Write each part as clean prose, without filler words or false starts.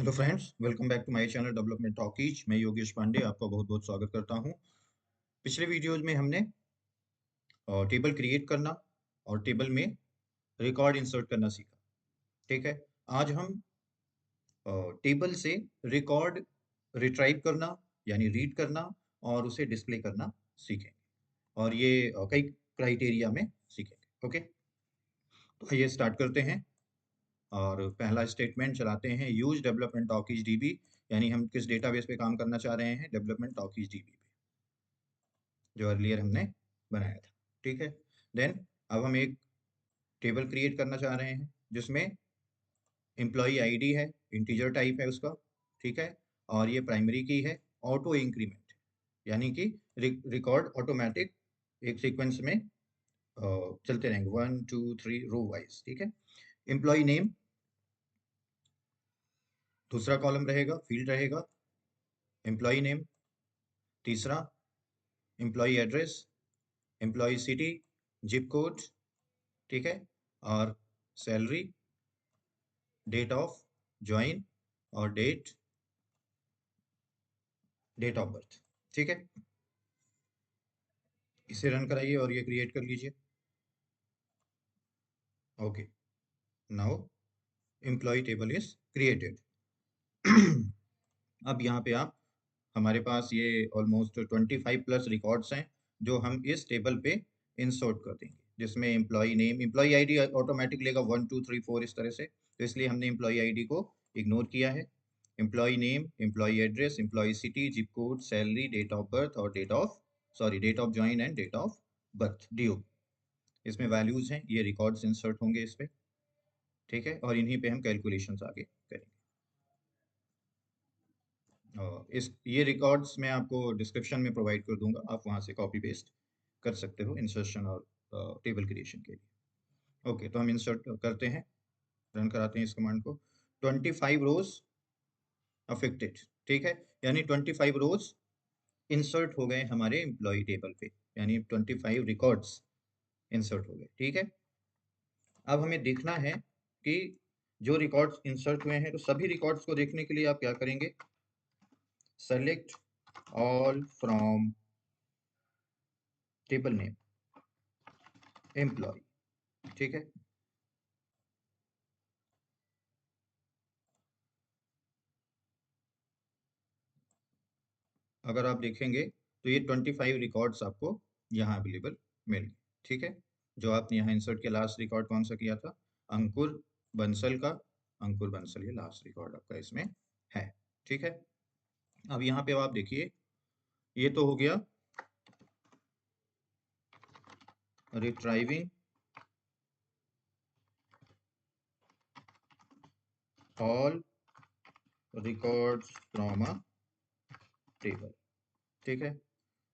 Hello friends, welcome back to my channel development talkies. मैं योगेश पांडे आपका बहुत बहुत स्वागत करता हूं। पिछले वीडियोज में हमने टेबल क्रिएट करना और टेबल में रिकॉर्ड इंसर्ट करना सीखा। ठीक है। आज हम टेबल से रिकॉर्ड रिट्राइव करना यानी रीड करना और उसे डिस्प्ले करना सीखेंगे, और ये कई क्राइटेरिया में सीखेंगे। ओके, तो ये स्टार्ट करते हैं और पहला स्टेटमेंट चलाते हैं। यूज डेवलपमेंट टॉकीज डीबी, यानी हम किस डेटाबेस पे काम करना चाह रहे हैं, डेवलपमेंट टॉकीज डीबी पे, जो अर्लियर हमने बनाया था। ठीक है। देन अब हम एक टेबल क्रिएट करना चाह रहे हैं जिसमें एम्प्लॉई आईडी है, इंटीजर टाइप है उसका। ठीक है। और ये प्राइमरी की है, ऑटो इंक्रीमेंट, यानी कि रिकॉर्ड ऑटोमेटिक एक सीक्वेंस में चलते रहेंगे, 1 2 3 रो वाइज। ठीक है। एम्प्लॉई नेम दूसरा कॉलम रहेगा, फील्ड रहेगा एम्प्लॉई नेम। तीसरा employee address, employee city, zip code. ठीक है। और सैलरी, डेट ऑफ ज्वाइन और डेट ऑफ बर्थ। ठीक है। इसे रन कराइए और ये क्रिएट कर लीजिए। Okay, now employ table is created. अब यहाँ पे आप, हमारे पास ये ऑलमोस्ट 25 प्लस रिकॉर्ड्स हैं जो हम इस टेबल पे इंसर्ट कर देंगे, जिसमें employ name, employ ID automatic लेगा 1 2 3 4 इस तरह से, तो इसलिए हमने एम्प्लॉय आईडी को इग्नोर किया है। Employ name, employ address, employ city, zip code, salary, date of birth और date of join and date of birth, DO. इसमें वैल्यूज हैं, ये रिकॉर्ड्स इंसर्ट होंगे इस पे। ठीक है। और इन्हीं पे हम कैलकुलेशंस आगे करेंगे। इस ये रिकॉर्ड्स मैं आपको डिस्क्रिप्शन में प्रोवाइड कर दूंगा, आप वहाँ से कॉपी पेस्ट कर सकते हो इंसर्शन और टेबल क्रिएशन के लिए। ओके, तो हम इंसर्ट करते हैं, रन कराते हैं इस कमांड को। 25 रोज अफेक्टेड। ठीक है। यानी 25 रोज इंसर्ट हो गए हमारे एम्प्लॉय टेबल पे, यानी 25 रिकॉर्ड्स इंसर्ट हो गए। ठीक है। अब हमें देखना है कि जो रिकॉर्ड्स इंसर्ट हुए हैं, तो सभी रिकॉर्ड्स को देखने के लिए आप क्या करेंगे, select all from table name employ. ठीक है। अगर आप देखेंगे तो ये 25 रिकॉर्ड्स आपको यहाँ अवेलेबल मिल गए। ठीक है। जो आपने यहाँ इंसर्ट किया, लास्ट रिकॉर्ड कौन सा किया था, अंकुर बंसल का। अंकुर बंसल ये लास्ट रिकॉर्ड आपका इसमें है। ठीक है। अब यहाँ पे आप देखिए, ये तो हो गया retrieving all records from a table. ठीक है।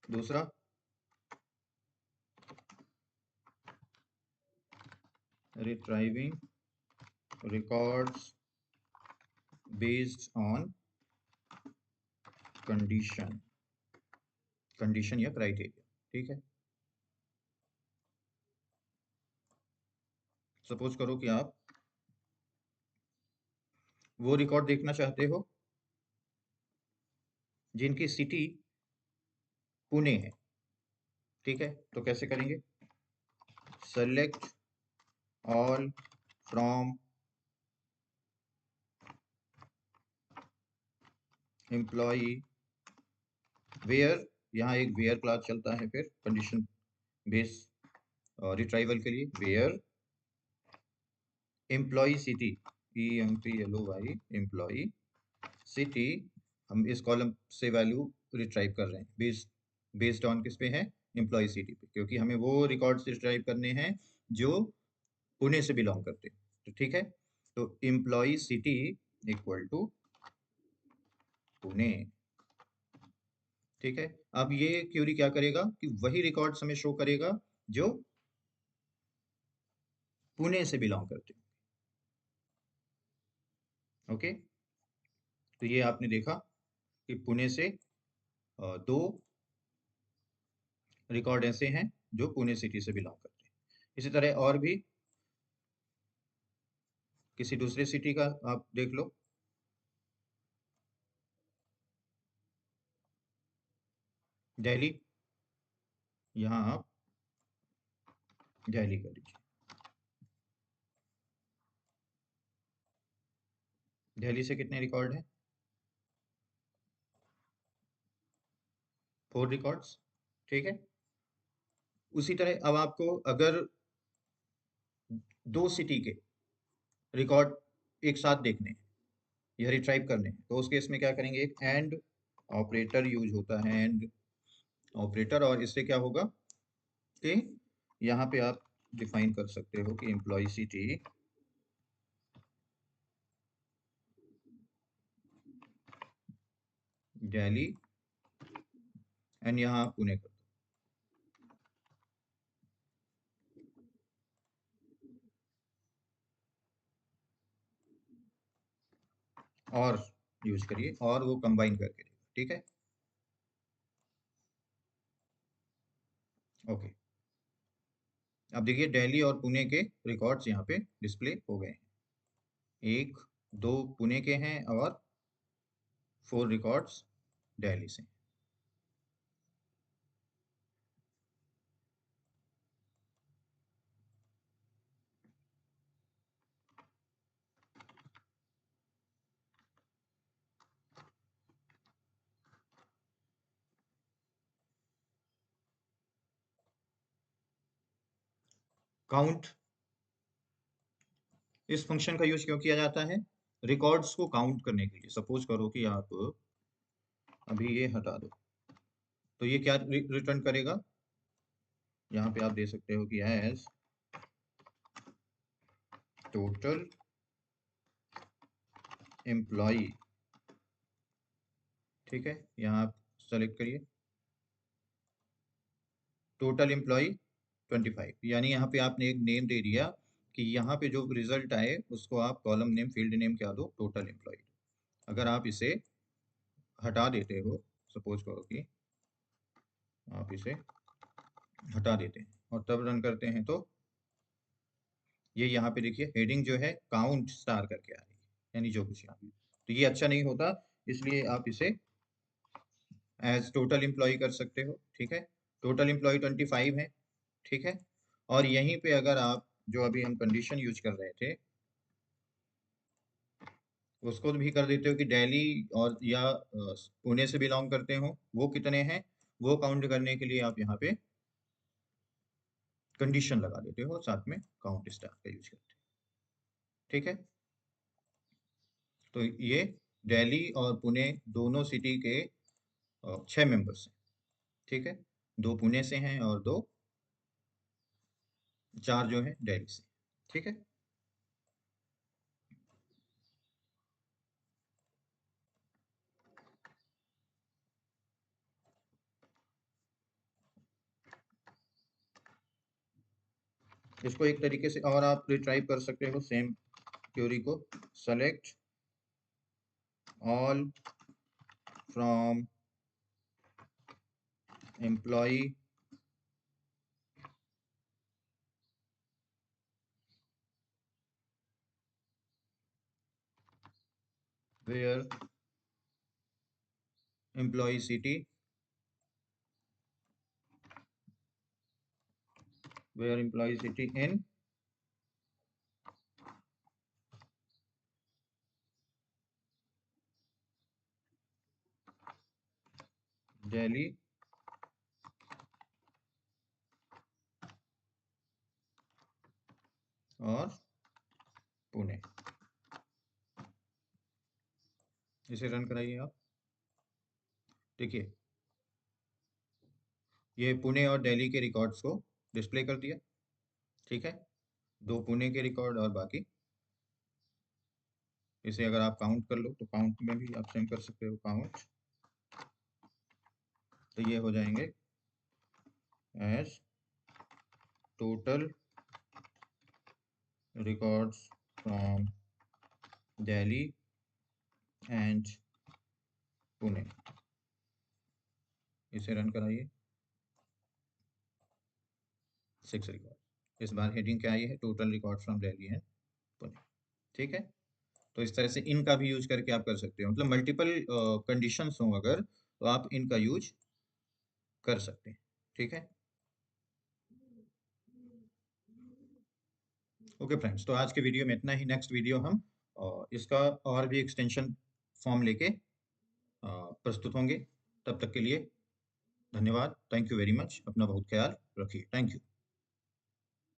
दूसरा, retrieving records based on condition, condition या क्राइटेरिया। ठीक है। सपोज करो कि आप वो रिकॉर्ड देखना चाहते हो जिनकी सिटी पुणे है। ठीक है। तो कैसे करेंगे, select all from employee where, यहाँ एक वेयर क्लास चलता है, फिर कंडीशन बेस रिट्राइवल के लिए where employee city, EMPLOY employee city. हम इस कॉलम से वैल्यू रिट्राइव कर रहे हैं बेस्ड ऑन किस पे है, एम्प्लॉय सिटी पे, क्योंकि हमें वो रिकॉर्ड्स रिट्राइव करने हैं जो पुणे से बिलोंग करते हैं। तो ठीक है। तो employ city equal to Pune. ठीक है। अब ये क्यूरी क्या करेगा कि वही रिकॉर्ड्स हमें शो करेगा जो पुणे से बिलोंग करते हैं। ओके। तो ये आपने देखा कि पुणे से दो रिकॉर्ड ऐसे हैं जो पुणे सिटी से बिलोंग करते हैं। इसी तरह और भी किसी दूसरे सिटी का आप देख लो। दिल्ली, यहाँ आप दिल्ली कर दीजिए। दिल्ली से कितने रिकॉर्ड हैं? 4 रिकॉर्ड्स, ठीक है। उसी तरह अब आपको अगर 2 सिटी के रिकॉर्ड एक साथ देखने हैं या रिट्राइव करने हैं, तो उस केस में क्या करेंगे, एक एंड ऑपरेटर यूज होता है, एंड ऑपरेटर। और इससे क्या होगा कि यहाँ पे आप डिफाइन कर सकते हो कि एम्प्लॉय सिटी दिल्ली एंड यहाँ आप पुणे कर दो और यूज करिए और वो कंबाइन करके देगा, ठीक है। ओके, अब देखिए दिल्ली और पुणे के रिकॉर्ड्स यहाँ पे डिस्प्ले हो गए हैं। 1 2 पुणे के हैं और 4 रिकॉर्ड्स दिल्ली से। काउंट, इस फंक्शन का यूज क्यों किया जाता है? रिकॉर्ड्स को काउंट करने के लिए। सपोज करो कि आप अभी ये हटा दो, तो ये क्या रिटर्न करेगा? यहाँ पे आप दे सकते हो कि एज टोटल एम्प्लॉई, ठीक है। यहाँ आप सेलेक्ट करिए टोटल एम्प्लॉई 25, यानी यहाँ पे आपने एक नेम दे दिया कि यहाँ पे जो रिजल्ट आए उसको आप कॉलम नेम फील्ड नेम क्या दो, टोटल एम्प्लॉय। अगर आप इसे हटा देते हो, सपोज करो कि आप इसे हटा देते हैं और तब रन करते हैं, तो ये यहाँ पे देखिए हेडिंग जो है काउंट स्टार करके आ रही है, यानी जो कुछ यहाँ पे, तो ये अच्छा नहीं होता। इसलिए आप इसे एज टोटल एम्प्लॉय कर सकते हो, ठीक है। टोटल एम्प्लॉय 25 है, ठीक है। और यहीं पे अगर आप जो अभी हम कंडीशन यूज कर रहे थे उसको भी कर देते हो कि दिल्ली और या पुणे से बिलोंग करते हो, वो कितने हैं वो काउंट करने के लिए आप यहाँ पे कंडीशन लगा देते हो, साथ में काउंट स्टार का यूज करते हैं, ठीक है। तो ये दिल्ली और पुणे दोनों सिटी के 6 मेंबर्स हैं, ठीक है। 2 पुणे से हैं और 4 जो है दिल्ली से, ठीक है। इसको एक तरीके से और आप रिट्राइव कर सकते हो सेम क्वेरी को, select all from employ where employ city where employ city in Delhi और पुणे। इसे रन कराइए आप, देखिए ये पुणे और दिल्ली के रिकॉर्ड्स को डिस्प्ले कर दिया, ठीक है। 2 पुणे के रिकॉर्ड और बाकी। इसे अगर आप काउंट कर लो तो काउंट में भी आप सेंड कर सकते हो काउंट, तो ये हो जाएंगे as total records from Delhi and Pune. इसे रन कराइए, 6 रिकॉर्ड। इस बार हेडिंग क्या आई है, total record from Delhi and Pune, ठीक है। तो इस तरह से इनका भी यूज करके आप कर सकते हो, मतलब मल्टीपल कंडीशंस हो अगर, तो आप इनका यूज कर सकते हैं। ठीक है, ओके फ्रेंड्स, तो आज के वीडियो में इतना ही। नेक्स्ट वीडियो हम इसका और भी एक्सटेंशन फॉर्म लेके प्रस्तुत होंगे। तब तक के लिए धन्यवाद। Thank you very much. अपना बहुत ख्याल रखिए। Thank you.